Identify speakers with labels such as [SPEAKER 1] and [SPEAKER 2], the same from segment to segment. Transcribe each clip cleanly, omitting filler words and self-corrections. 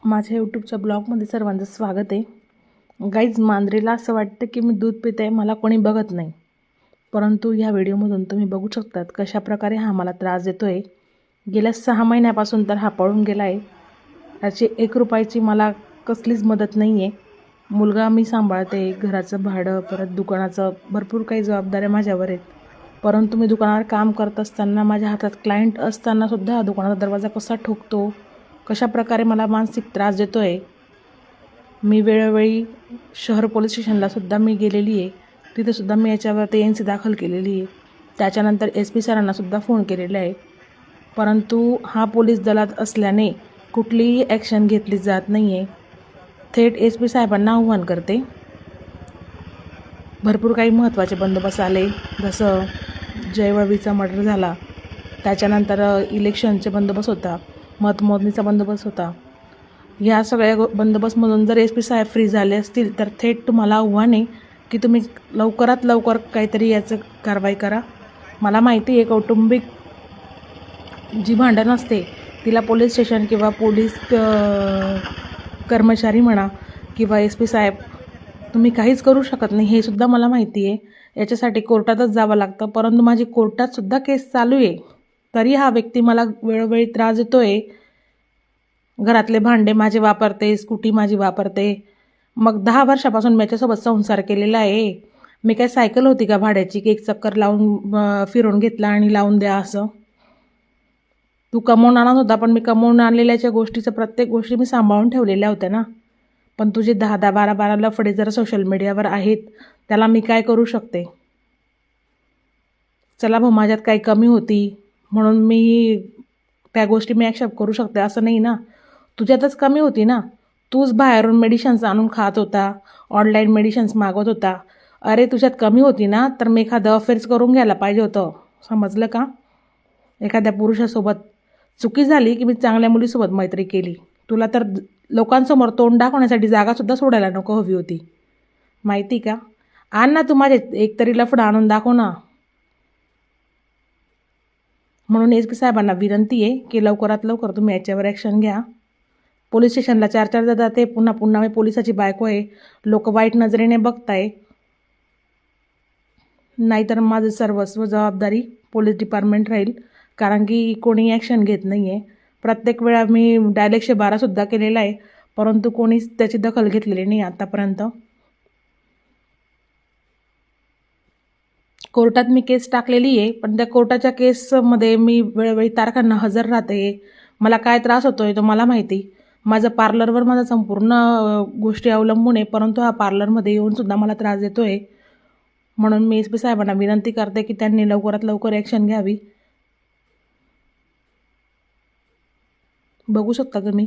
[SPEAKER 1] माझ्या यूट्यूबच्या ब्लॉगमध्ये सर्वांचं स्वागत आहे। गाईज, मांजरीला असं वाटतं की मी दूध पिते, मला कोणी बघत नाही, परंतु ह्या व्हिडिओमधून तुम्ही बघू शकतात कशा प्रकारे हा मला त्रास देतो आहे। गेल्या 6 महिन्यापासून तर हा पळून गेला आहे। याची 1 रुपयाची मला कसलीच मदत नाही आहे। मुलगा मी सांभाळते, घराचं भाडं, परत दुकानाचं भरपूर काही जबाबदाऱ्या माझ्यावर आहेत, परंतु मी दुकानावर काम करत असताना माझ्या हातात क्लायंट असतानासुद्धा दुकानाचा दरवाजा कसा ठोकतो, कशा प्रकारे मला मानसिक त्रास देतो आहे। मी वेळोवेळी शहर पोलीस स्टेशनलासुद्धा मी गेलेली आहे, तिथेसुद्धा मी याच्यावरती एनसी दाखल केलेली आहे। त्याच्यानंतर SP सरांनासुद्धा फोन केलेला आहे, परंतु हा पोलीस दलात असल्याने कुठलीही ॲक्शन घेतली जात नाही आहे। थेट SP साहेबांना आव्हान करते। भरपूर काही महत्त्वाचे बंदोबस्त आले, जसं जयवळवीचा मर्डर झाला, त्याच्यानंतर इलेक्शनचे बंदोबस्त होता, मतमोजणीचा बंदोबस्त होता। ह्या सगळ्या बंदोबस्तमधून जर SP साहेब फ्री झाले असतील तर थेट तुम्हाला आव्हान आहे की तुम्ही लवकरात लवकर काहीतरी याचं कारवाई करा। मला माहिती आहे कौटुंबिक जी भांडण असते तिला पोलीस स्टेशन किंवा पोलीस कर्मचारी म्हणा किंवा SP साहेब तुम्ही काहीच करू शकत नाही, हे सुद्धा मला माहिती आहे। याच्यासाठी कोर्टातच जावं लागतं, परंतु माझी कोर्टातसुद्धा केस चालू आहे, तरी हा व्यक्ती मला वेळोवेळी त्रास देतो आहे। घरातले भांडे माझे वापरते, स्कूटी माझी वापरते। मग 10 वर्षापासून मी याच्यासोबत संसार केलेला आहे। मी काय सायकल होती का भाड्याची की 1 चक्कर लावून फिरवून घेतला आणि लावून द्या असं? तू कमवून आणत होता, पण मी कमवून आणलेल्याच्या गोष्टीचं प्रत्येक गोष्टी मी सांभाळून ठेवलेल्या होत्या ना। पण तुझे 10-10, 12-12 लफडे जर सोशल मीडियावर आहेत, त्याला मी काय करू शकते? चला भाऊ, माझ्यात काही कमी होती म्हणून मी त्या गोष्टी मी ॲक्सेप्ट करू शकते असं नाही ना। तुझ्यातच कमी होती ना, तूच बाहेरून मेडिसिन्स आणून खात होता, ऑनलाईन मेडिसिन्स मागवत होता। अरे तुझ्यात कमी होती ना, तर मी एखादं अफेअर्स करून घ्यायला पाहिजे होतं, समजलं का? एखाद्या पुरुषासोबत चुकी झाली की मी चांगल्या मुलीसोबत मैत्री केली, तुला तर लोकांसमोर तोंड दाखवण्यासाठी जागासुद्धा सोडायला नको हवी होती, माहिती का? आण ना तू माझे एकतरी लफडं आणून दाखव ना। म्हणून SP साहेबांना विनंती आहे की लवकरात लवकर तुम्ही याच्यावर ॲक्शन घ्या। पोलीस स्टेशनला 4-4 जाते, पुन्हा पुन्हा मी पोलिसाची बायको आहे, लोक वाईट नजरेने बघताय, नाहीतर माझं सर्वस्व जबाबदारी पोलीस डिपार्टमेंट राहील, कारण की कोणी ॲक्शन घेत नाही आहे। प्रत्येक वेळा मी डायल 112सुद्धा केलेला आहे, परंतु कोणीच त्याची दखल घेतलेली नाही आतापर्यंत। कोर्टात मी केस टाकलेली आहे, पण त्या कोर्टाच्या केसमध्ये मी वेळोवेळी तारखांना हजर राहते। मला काय त्रास होतो आहे तो मला माहिती। माझं पार्लरवर माझा संपूर्ण गोष्टी अवलंबून आहे, परंतु हा पार्लरमध्ये येऊनसुद्धा मला त्रास देतो आहे। म्हणून मी SP साहेबांना विनंती करते की त्यांनी लवकरात लवकर ॲक्शन घ्यावी। बघू शकता तुम्ही,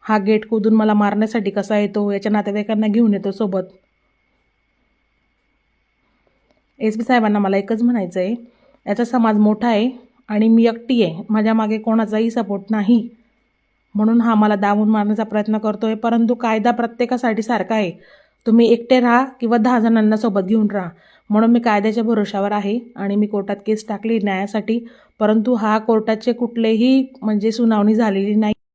[SPEAKER 1] हा गेट खोदून मला मारण्यासाठी कसा येतो, याच्या नातेवाईकांना घेऊन येतो सोबत। SP साहेबांना मला एकच म्हणायचं आहे, याचा समाज मोठा आहे आणि मी एकटी आहे, माझ्या मागे कोणाचाही सपोर्ट नाही, म्हणून हा मला दाबून मारण्याचा प्रयत्न करतो आहे। परंतु कायदा प्रत्येकासाठी सारखा आहे, तुम्ही एकटे राहा किंवा 10 जणांना सोबत घेऊन राहा। म्हणून मी कायद्याच्या भरोशावर आहे आणि मी कोर्टात केस टाकली न्यायासाठी, परंतु हा कोर्टाचे कुठलेही सुनावणी झालेली नाही।